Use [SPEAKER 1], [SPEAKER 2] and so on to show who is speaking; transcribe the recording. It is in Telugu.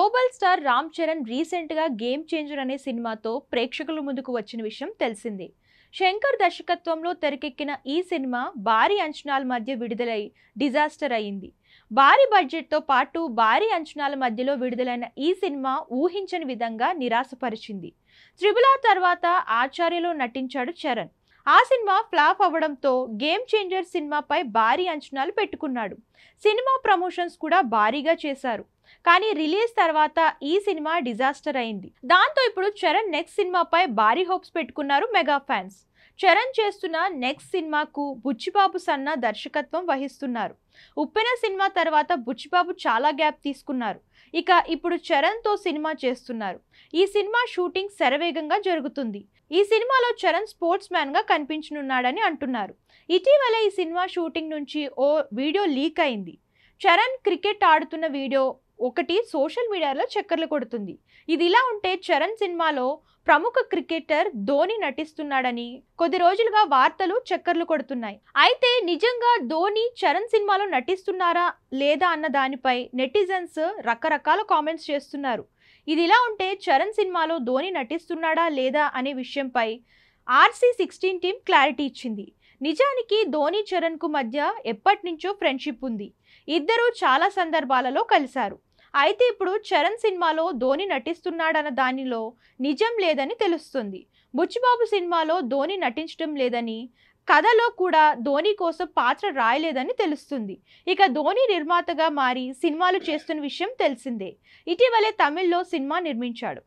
[SPEAKER 1] Global star Ram Charan recent గా గేమ్ చేంజర్ అనే సినిమాతో ప్రేక్షకుల ముందుకు వచ్చిన విషయం తెలిసిందే. శంకర్ దర్శకత్వంలో తెరకెక్కిన ఈ సినిమా భారీ అంచనాల మధ్య విడుదలై డిజాస్టర్ అయింది. భారీ బడ్జెట్ తో పాటు భారీ అంచనాల మధ్యలో విడుదలైన ఈ సినిమా ఊహించని విధంగా నిరాశపరిచింది. త్రిబుల్ ఆర్ తర్వాత ఆచార్యలో నటించాడు చరణ్. ఆ సినిమా ఫ్లాప్ అవ్వడంతో గేమ్ చేంజర్ సినిమాపై భారీ అంచనాలు పెట్టుకున్నాడు. సినిమా ప్రమోషన్స్ కూడా భారీగా చేశారు. కానీ రిలీజ్ తర్వాత ఈ సినిమా డిజాస్టర్ అయింది. దాంతో ఇప్పుడు చరణ్ నెక్స్ట్ సినిమాపై భారీ హోప్స్ పెట్టుకున్నారు మెగా ఫ్యాన్స్. చరణ్ చేస్తున్న నెక్స్ట్ సినిమాకు బుచ్చిబాబు సన్నా దర్శకత్వం వహిస్తున్నారు. ఉప్పెన సినిమా తర్వాత బుచ్చిబాబు చాలా గ్యాప్ తీసుకున్నారు. ఇక ఇప్పుడు చరణ్ తో సినిమా చేస్తున్నారు. ఈ సినిమా షూటింగ్ శరవేగంగా జరుగుతుంది. ఈ సినిమాలో చరణ్ స్పోర్ట్స్ మ్యాన్ గా కనిపించనున్నాడని అంటున్నారు. ఇటీవల ఈ సినిమా షూటింగ్ నుంచి ఓ వీడియో లీక్ అయింది. చరణ్ క్రికెట్ ఆడుతున్న వీడియో ఒకటి సోషల్ మీడియాలో చక్కర్లు కొడుతుంది. ఇది ఇలా ఉంటే చరణ్ సినిమాలో ప్రముఖ క్రికెటర్ ధోని నటిస్తున్నాడని కొద్ది రోజులుగా వార్తలు చక్కర్లు కొడుతున్నాయి. అయితే నిజంగా ధోని చరణ్ సినిమాలో నటిస్తున్నారా లేదా అన్న దానిపై నెటిజన్స్ రకరకాల కామెంట్స్ చేస్తున్నారు. ఇది ఇలా ఉంటే చరణ్ సినిమాలో ధోని నటిస్తున్నాడా లేదా అనే విషయంపై RC16 టీం క్లారిటీ ఇచ్చింది. నిజానికి ధోని చరణ్ కు మధ్య ఎప్పటి నుంచో ఫ్రెండ్షిప్ ఉంది. ఇద్దరు చాలా సందర్భాలలో కలిశారు. అయితే ఇప్పుడు చరణ్ సినిమాలో ధోని నటిస్తున్నాడన్న దానిలో నిజం లేదని తెలుస్తుంది. బుచ్చిబాబు సినిమాలో ధోని నటించడం లేదని, కథలో కూడా ధోని కోసం పాత్ర రాయలేదని తెలుస్తుంది. ఇక ధోని నిర్మాతగా మారి సినిమాలు చేస్తున్న విషయం తెలిసిందే. ఇటీవలే తమిళ్లో సినిమా నిర్మించాడు.